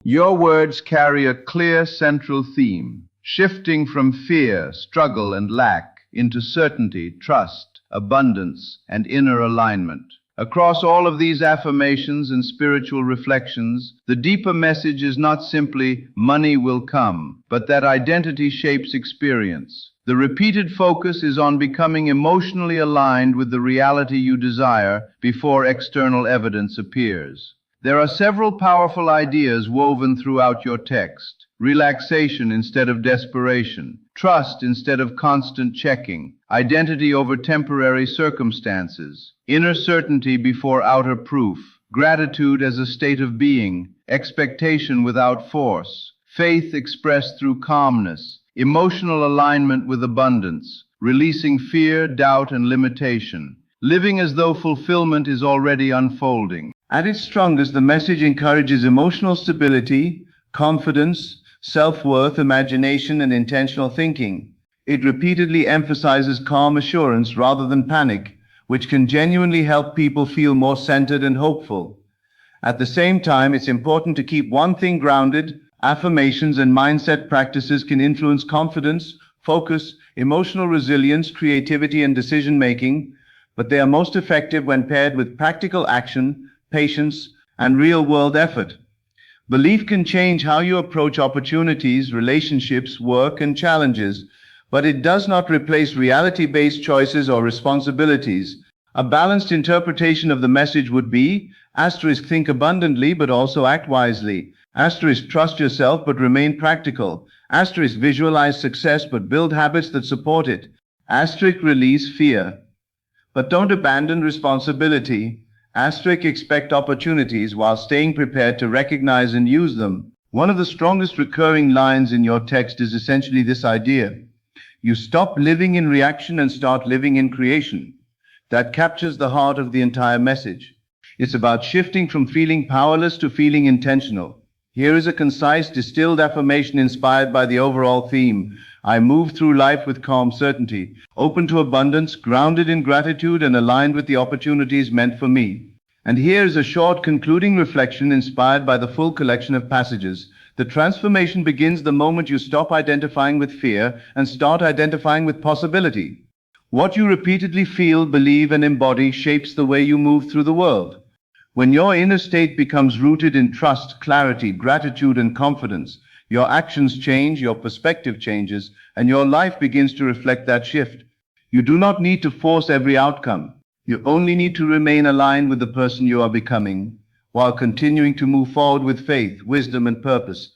Your words carry a clear central theme, shifting from fear, struggle, and lack into certainty, trust, abundance, and inner alignment. Across all of these affirmations and spiritual reflections, the deeper message is not simply money will come, but that identity shapes experience. The repeated focus is on becoming emotionally aligned with the reality you desire before external evidence appears. There are several powerful ideas woven throughout your text. Relaxation instead of desperation, trust instead of constant checking, identity over temporary circumstances, inner certainty before outer proof, gratitude as a state of being, expectation without force, faith expressed through calmness, emotional alignment with abundance, releasing fear, doubt, and limitation, living as though fulfillment is already unfolding. At its strongest, the message encourages emotional stability, confidence, self-worth, imagination, and intentional thinking. It repeatedly emphasizes calm assurance rather than panic, which can genuinely help people feel more centered and hopeful. At the same time, it's important to keep one thing grounded. Affirmations and mindset practices can influence confidence, focus, emotional resilience, creativity, and decision-making, but they are most effective when paired with practical action, patience, and real-world effort. Belief can change how you approach opportunities, relationships, work, and challenges, but it does not replace reality-based choices or responsibilities. A balanced interpretation of the message would be, *, think abundantly but also act wisely. *, trust yourself but remain practical. *, visualize success but build habits that support it. *, release fear, but don't abandon responsibility. *, expect opportunities while staying prepared to recognize and use them. One of the strongest recurring lines in your text is essentially this idea. You stop living in reaction and start living in creation. That captures the heart of the entire message. It's about shifting from feeling powerless to feeling intentional. Here is a concise, distilled affirmation inspired by the overall theme. I move through life with calm certainty, open to abundance, grounded in gratitude, and aligned with the opportunities meant for me. And here is a short concluding reflection inspired by the full collection of passages. The transformation begins the moment you stop identifying with fear and start identifying with possibility. What you repeatedly feel, believe, and embody shapes the way you move through the world. When your inner state becomes rooted in trust, clarity, gratitude, and confidence, your actions change, your perspective changes, and your life begins to reflect that shift. You do not need to force every outcome. You only need to remain aligned with the person you are becoming, while continuing to move forward with faith, wisdom, and purpose.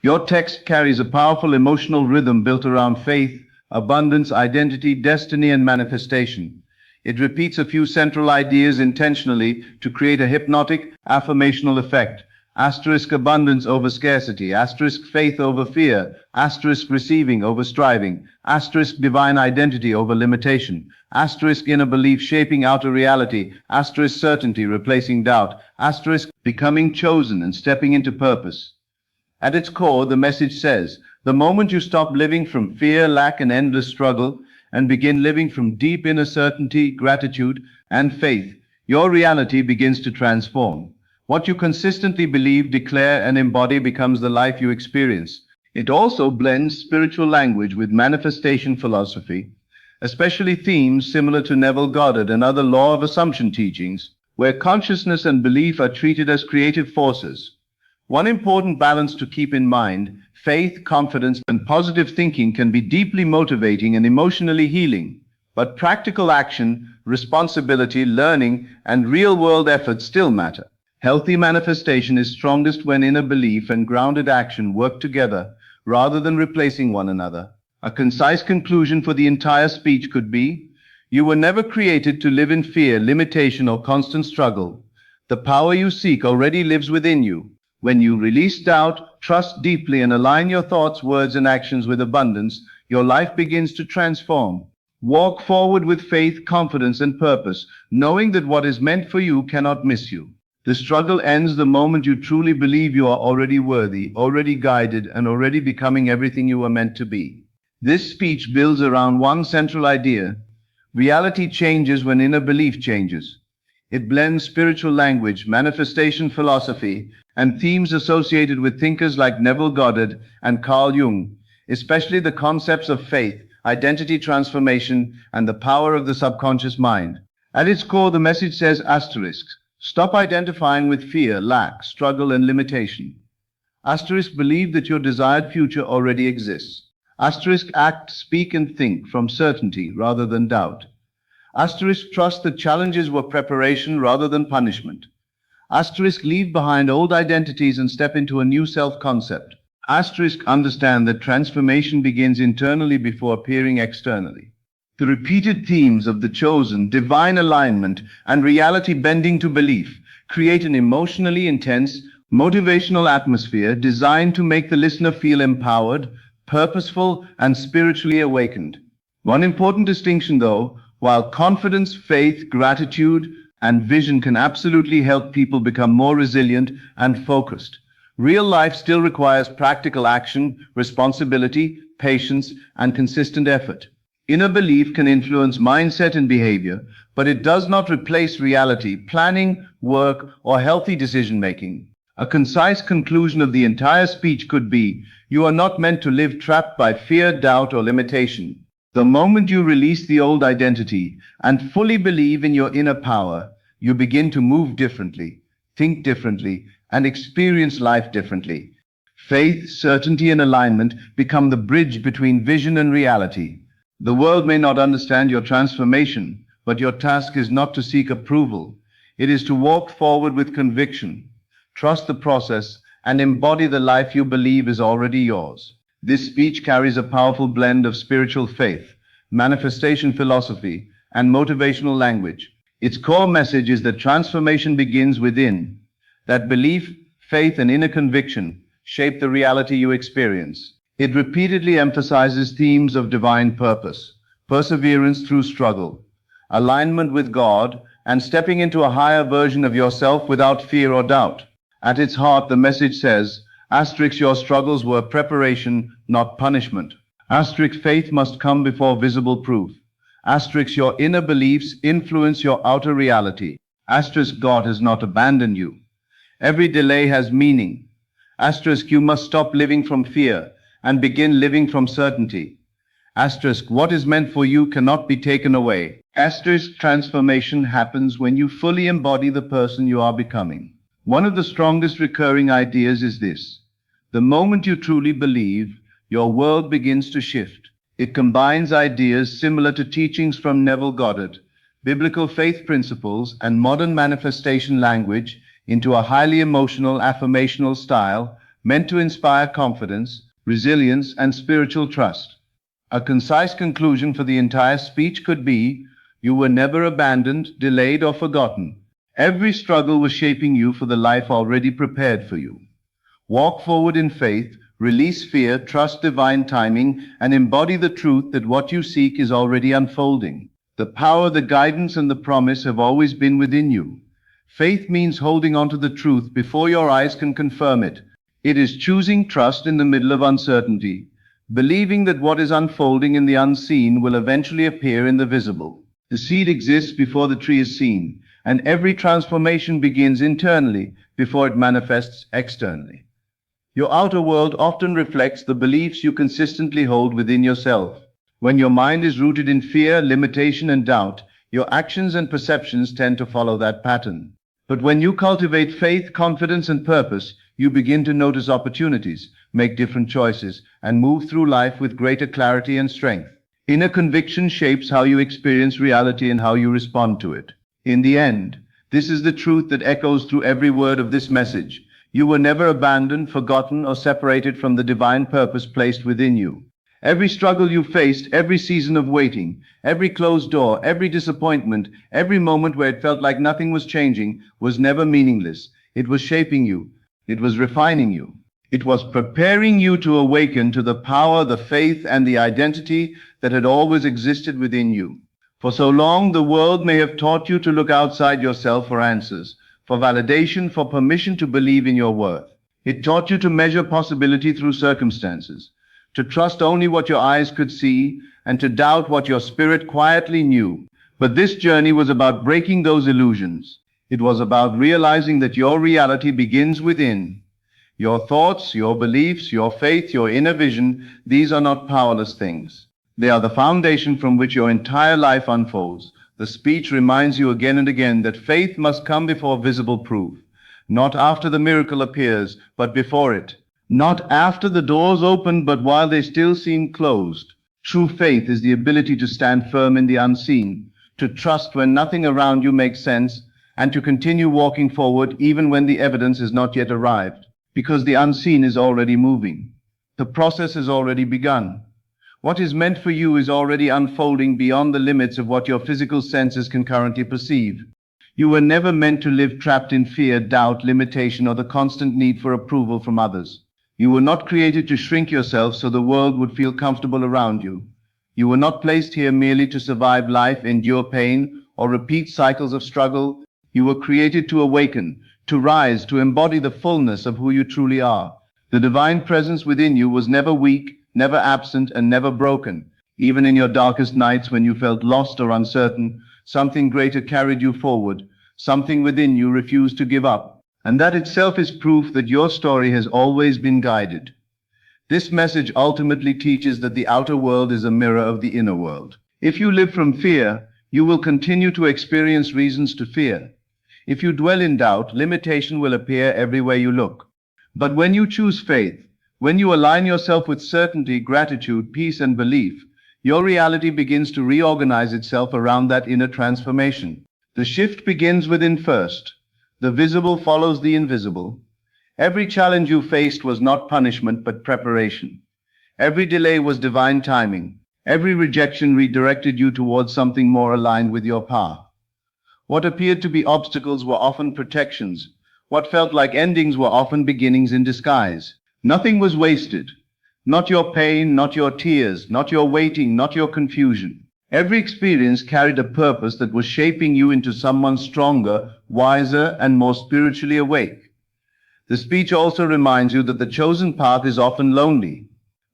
Your text carries a powerful emotional rhythm built around faith, abundance, identity, destiny, and manifestation. It repeats a few central ideas intentionally to create a hypnotic, affirmational effect. * abundance over scarcity, * faith over fear, * receiving over striving, * divine identity over limitation, * inner belief shaping outer reality, * certainty replacing doubt, * becoming chosen and stepping into purpose. At its core, the message says, the moment you stop living from fear, lack, and endless struggle, and begin living from deep inner certainty, gratitude, and faith, your reality begins to transform. What you consistently believe, declare, and embody becomes the life you experience. It also blends spiritual language with manifestation philosophy, especially themes similar to Neville Goddard and other law of assumption teachings, where consciousness and belief are treated as creative forces. One important balance to keep in mind: faith, confidence, and positive thinking can be deeply motivating and emotionally healing, but practical action, responsibility, learning, and real-world effort still matter. Healthy manifestation is strongest when inner belief and grounded action work together rather than replacing one another. A concise conclusion for the entire speech could be, you were never created to live in fear, limitation, or constant struggle. The power you seek already lives within you. When you release doubt, trust deeply, and align your thoughts, words, and actions with abundance, your life begins to transform. Walk forward with faith, confidence, and purpose, knowing that what is meant for you cannot miss you. The struggle ends the moment you truly believe you are already worthy, already guided, and already becoming everything you were meant to be. This speech builds around one central idea. Reality changes when inner belief changes. It blends spiritual language, manifestation philosophy, and themes associated with thinkers like Neville Goddard and Carl Jung, especially the concepts of faith, identity transformation, and the power of the subconscious mind. At its core, the message says asterisk, stop identifying with fear, lack, struggle, and limitation. Asterisk, believe that your desired future already exists. Asterisk, act, speak, and think from certainty rather than doubt. Asterisk, trust that challenges were preparation rather than punishment. Asterisk, leave behind old identities and step into a new self-concept. Asterisk, understand that transformation begins internally before appearing externally. The repeated themes of the chosen, divine alignment, and reality bending to belief create an emotionally intense, motivational atmosphere designed to make the listener feel empowered, purposeful, and spiritually awakened. One important distinction, though, while confidence, faith, gratitude, and vision can absolutely help people become more resilient and focused, real life still requires practical action, responsibility, patience, and consistent effort. Inner belief can influence mindset and behavior, but it does not replace reality, planning, work, or healthy decision making. A concise conclusion of the entire speech could be, you are not meant to live trapped by fear, doubt, or limitation. The moment you release the old identity and fully believe in your inner power, you begin to move differently, think differently, and experience life differently. Faith, certainty, and alignment become the bridge between vision and reality. The world may not understand your transformation, but your task is not to seek approval. It is to walk forward with conviction, trust the process, and embody the life you believe is already yours. This speech carries a powerful blend of spiritual faith, manifestation philosophy, and motivational language. Its core message is that transformation begins within, that belief, faith, and inner conviction shape the reality you experience. It repeatedly emphasizes themes of divine purpose, perseverance through struggle, alignment with God, and stepping into a higher version of yourself without fear or doubt. At its heart, the message says, asterisk, your struggles were preparation, not punishment. Asterisk, faith must come before visible proof. Asterisk, your inner beliefs influence your outer reality. Asterisk, God has not abandoned you. Every delay has meaning. Asterisk, you must stop living from fear and begin living from certainty. Asterisk, what is meant for you cannot be taken away. Asterisk, transformation happens when you fully embody the person you are becoming. One of the strongest recurring ideas is this. The moment you truly believe, your world begins to shift. It combines ideas similar to teachings from Neville Goddard, biblical faith principles, and modern manifestation language into a highly emotional, affirmational style meant to inspire confidence, resilience, and spiritual trust. A concise conclusion for the entire speech could be, you were never abandoned, delayed, or forgotten. Every struggle was shaping you for the life already prepared for you. Walk forward in faith, release fear, trust divine timing, and embody the truth that what you seek is already unfolding. The power, the guidance, and the promise have always been within you. Faith means holding on to the truth before your eyes can confirm it. It is choosing trust in the middle of uncertainty, believing that what is unfolding in the unseen will eventually appear in the visible. The seed exists before the tree is seen, and every transformation begins internally before it manifests externally. Your outer world often reflects the beliefs you consistently hold within yourself. When your mind is rooted in fear, limitation, and doubt, your actions and perceptions tend to follow that pattern. But when you cultivate faith, confidence, and purpose, you begin to notice opportunities, make different choices, and move through life with greater clarity and strength. Inner conviction shapes how you experience reality and how you respond to it. In the end, this is the truth that echoes through every word of this message. You were never abandoned, forgotten, or separated from the divine purpose placed within you. Every struggle you faced, every season of waiting, every closed door, every disappointment, every moment where it felt like nothing was changing, was never meaningless. It was shaping you. It was refining you. It was preparing you to awaken to the power, the faith, and the identity that had always existed within you. For so long, the world may have taught you to look outside yourself for answers, for validation, for permission to believe in your worth. It taught you to measure possibility through circumstances, to trust only what your eyes could see, and to doubt what your spirit quietly knew. But this journey was about breaking those illusions. It was about realizing that your reality begins within. Your thoughts, your beliefs, your faith, your inner vision, these are not powerless things. They are the foundation from which your entire life unfolds. The speech reminds you again and again that faith must come before visible proof. Not after the miracle appears, but before it. Not after the doors open, but while they still seem closed. True faith is the ability to stand firm in the unseen, to trust when nothing around you makes sense, and to continue walking forward even when the evidence has not yet arrived, because the unseen is already moving. The process has already begun. What is meant for you is already unfolding beyond the limits of what your physical senses can currently perceive. You were never meant to live trapped in fear, doubt, limitation, or the constant need for approval from others. You were not created to shrink yourself so the world would feel comfortable around you. You were not placed here merely to survive life, endure pain, or repeat cycles of struggle. You were created to awaken, to rise, to embody the fullness of who you truly are. The divine presence within you was never weak, never absent, and never broken. Even in your darkest nights when you felt lost or uncertain, something greater carried you forward. Something within you refused to give up. And that itself is proof that your story has always been guided. This message ultimately teaches that the outer world is a mirror of the inner world. If you live from fear, you will continue to experience reasons to fear. If you dwell in doubt, limitation will appear everywhere you look. But when you choose faith, when you align yourself with certainty, gratitude, peace, and belief, your reality begins to reorganize itself around that inner transformation. The shift begins within first. The visible follows the invisible. Every challenge you faced was not punishment but preparation. Every delay was divine timing. Every rejection redirected you towards something more aligned with your path. What appeared to be obstacles were often protections. What felt like endings were often beginnings in disguise. Nothing was wasted. Not your pain, not your tears, not your waiting, not your confusion. Every experience carried a purpose that was shaping you into someone stronger, wiser, and more spiritually awake. The speech also reminds you that the chosen path is often lonely.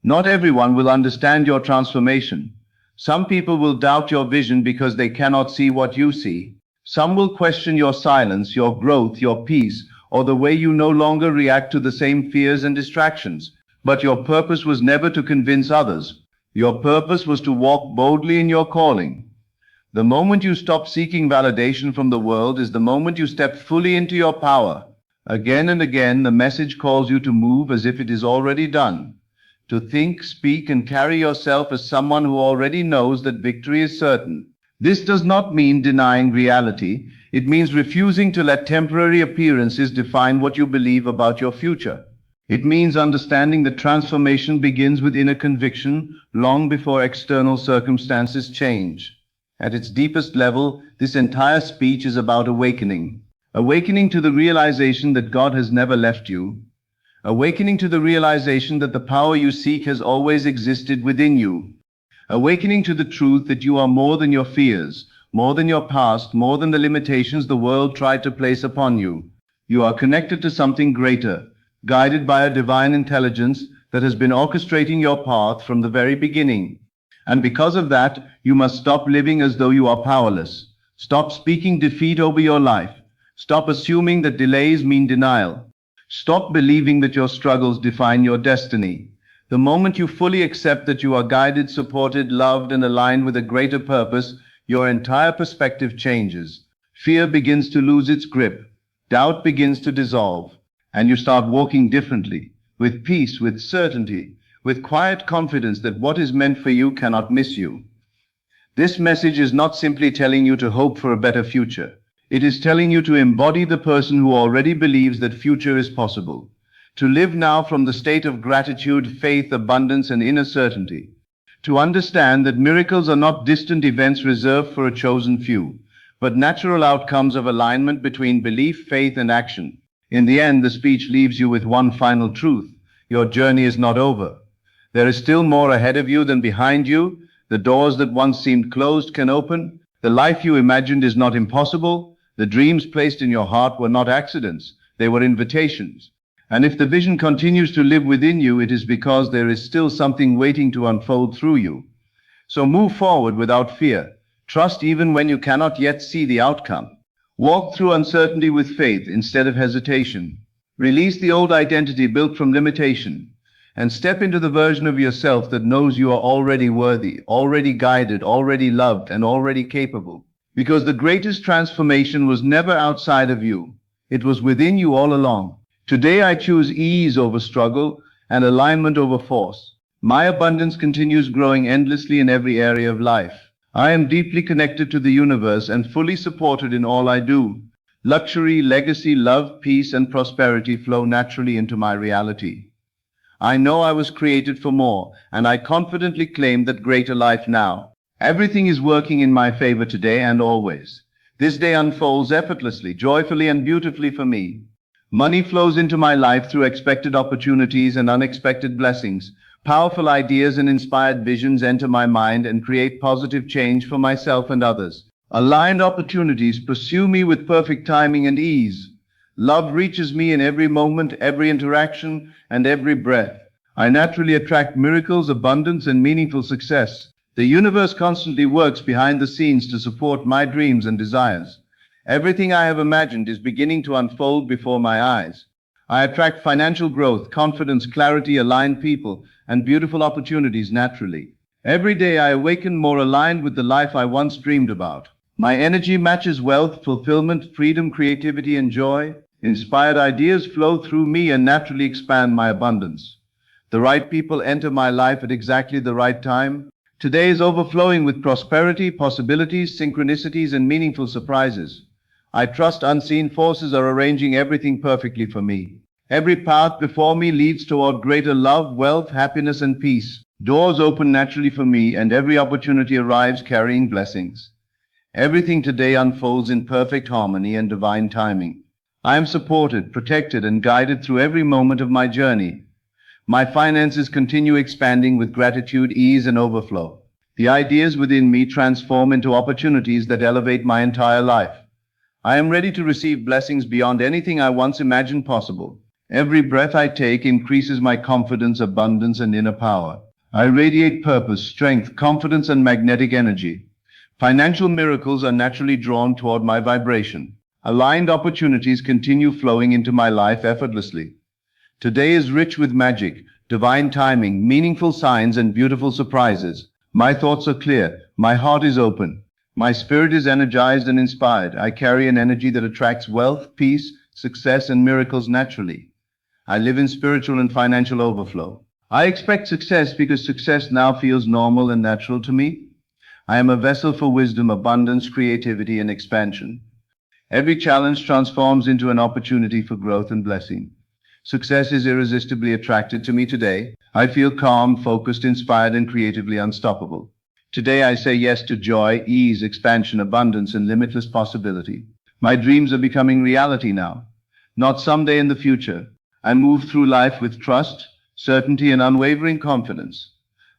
Not everyone will understand your transformation. Some people will doubt your vision because they cannot see what you see. Some will question your silence, your growth, your peace, or the way you no longer react to the same fears and distractions. But your purpose was never to convince others. Your purpose was to walk boldly in your calling. The moment you stop seeking validation from the world is the moment you step fully into your power. Again and again, the message calls you to move as if it is already done. To think, speak, and carry yourself as someone who already knows that victory is certain. This does not mean denying reality. It means refusing to let temporary appearances define what you believe about your future. It means understanding that transformation begins with inner conviction long before external circumstances change. At its deepest level, this entire speech is about awakening. Awakening to the realization that God has never left you. Awakening to the realization that the power you seek has always existed within you. Awakening to the truth that you are more than your fears, more than your past, more than the limitations the world tried to place upon you. You are connected to something greater, guided by a divine intelligence that has been orchestrating your path from the very beginning. And because of that, you must stop living as though you are powerless. Stop speaking defeat over your life. Stop assuming that delays mean denial. Stop believing that your struggles define your destiny. The moment you fully accept that you are guided, supported, loved, and aligned with a greater purpose, your entire perspective changes. Fear begins to lose its grip. Doubt begins to dissolve. And you start walking differently, with peace, with certainty, with quiet confidence that what is meant for you cannot miss you. This message is not simply telling you to hope for a better future. It is telling you to embody the person who already believes that future is possible. To live now from the state of gratitude, faith, abundance, and inner certainty. To understand that miracles are not distant events reserved for a chosen few, but natural outcomes of alignment between belief, faith, and action. In the end, the speech leaves you with one final truth. Your journey is not over. There is still more ahead of you than behind you. The doors that once seemed closed can open. The life you imagined is not impossible. The dreams placed in your heart were not accidents. They were invitations. And if the vision continues to live within you, it is because there is still something waiting to unfold through you. So move forward without fear. Trust even when you cannot yet see the outcome. Walk through uncertainty with faith instead of hesitation. Release the old identity built from limitation and step into the version of yourself that knows you are already worthy, already guided, already loved, and already capable. Because the greatest transformation was never outside of you. It was within you all along. Today I choose ease over struggle and alignment over force. My abundance continues growing endlessly in every area of life. I am deeply connected to the universe and fully supported in all I do. Luxury, legacy, love, peace, and prosperity flow naturally into my reality. I know I was created for more, and I confidently claim that greater life now. Everything is working in my favor today and always. This day unfolds effortlessly, joyfully, and beautifully for me. Money flows into my life through expected opportunities and unexpected blessings. Powerful ideas and inspired visions enter my mind and create positive change for myself and others. Aligned opportunities pursue me with perfect timing and ease. Love reaches me in every moment, every interaction, and every breath. I naturally attract miracles, abundance, and meaningful success. The universe constantly works behind the scenes to support my dreams and desires. Everything I have imagined is beginning to unfold before my eyes. I attract financial growth, confidence, clarity, aligned people, and beautiful opportunities naturally. Every day I awaken more aligned with the life I once dreamed about. My energy matches wealth, fulfillment, freedom, creativity, and joy. Inspired ideas flow through me and naturally expand my abundance. The right people enter my life at exactly the right time. Today is overflowing with prosperity, possibilities, synchronicities, and meaningful surprises. I trust unseen forces are arranging everything perfectly for me. Every path before me leads toward greater love, wealth, happiness, and peace. Doors open naturally for me, and every opportunity arrives carrying blessings. Everything today unfolds in perfect harmony and divine timing. I am supported, protected, and guided through every moment of my journey. My finances continue expanding with gratitude, ease, and overflow. The ideas within me transform into opportunities that elevate my entire life. I am ready to receive blessings beyond anything I once imagined possible. Every breath I take increases my confidence, abundance, and inner power. I radiate purpose, strength, confidence, and magnetic energy. Financial miracles are naturally drawn toward my vibration. Aligned opportunities continue flowing into my life effortlessly. Today is rich with magic, divine timing, meaningful signs, and beautiful surprises. My thoughts are clear. My heart is open. My spirit is energized and inspired. I carry an energy that attracts wealth, peace, success, and miracles naturally. I live in spiritual and financial overflow. I expect success because success now feels normal and natural to me. I am a vessel for wisdom, abundance, creativity, and expansion. Every challenge transforms into an opportunity for growth and blessing. Success is irresistibly attracted to me today. I feel calm, focused, inspired, and creatively unstoppable. Today I say yes to joy, ease, expansion, abundance, and limitless possibility. My dreams are becoming reality now, not someday in the future. I move through life with trust, certainty, and unwavering confidence.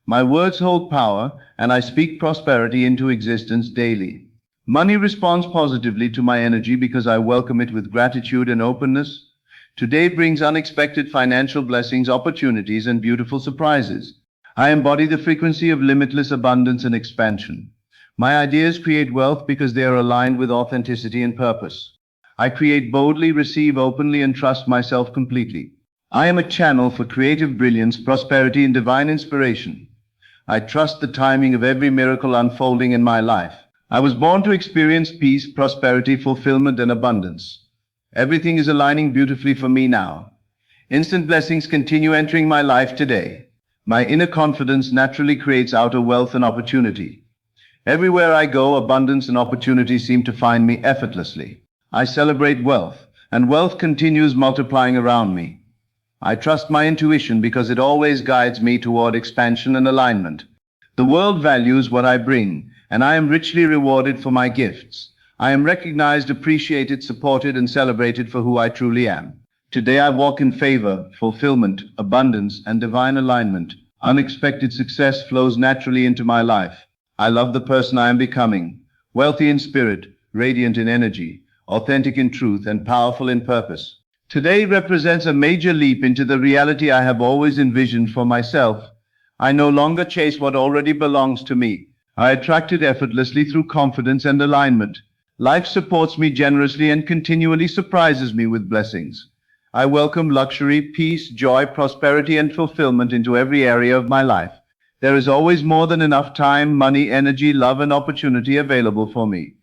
My words hold power, and I speak prosperity into existence daily. Money responds positively to my energy because I welcome it with gratitude and openness. Today brings unexpected financial blessings, opportunities, and beautiful surprises. I embody the frequency of limitless abundance and expansion. My ideas create wealth because they are aligned with authenticity and purpose. I create boldly, receive openly, and trust myself completely. I am a channel for creative brilliance, prosperity, and divine inspiration. I trust the timing of every miracle unfolding in my life. I was born to experience peace, prosperity, fulfillment, and abundance. Everything is aligning beautifully for me now. Instant blessings continue entering my life today. My inner confidence naturally creates outer wealth and opportunity. Everywhere I go, abundance and opportunity seem to find me effortlessly. I celebrate wealth, and wealth continues multiplying around me. I trust my intuition because it always guides me toward expansion and alignment. The world values what I bring, and I am richly rewarded for my gifts. I am recognized, appreciated, supported, and celebrated for who I truly am. Today I walk in favor, fulfillment, abundance, and divine alignment. Unexpected success flows naturally into my life. I love the person I am becoming, wealthy in spirit, radiant in energy, authentic in truth, and powerful in purpose. Today represents a major leap into the reality I have always envisioned for myself. I no longer chase what already belongs to me. I attract it effortlessly through confidence and alignment. Life supports me generously and continually surprises me with blessings. I welcome luxury, peace, joy, prosperity, and fulfillment into every area of my life. There is always more than enough time, money, energy, love, and opportunity available for me.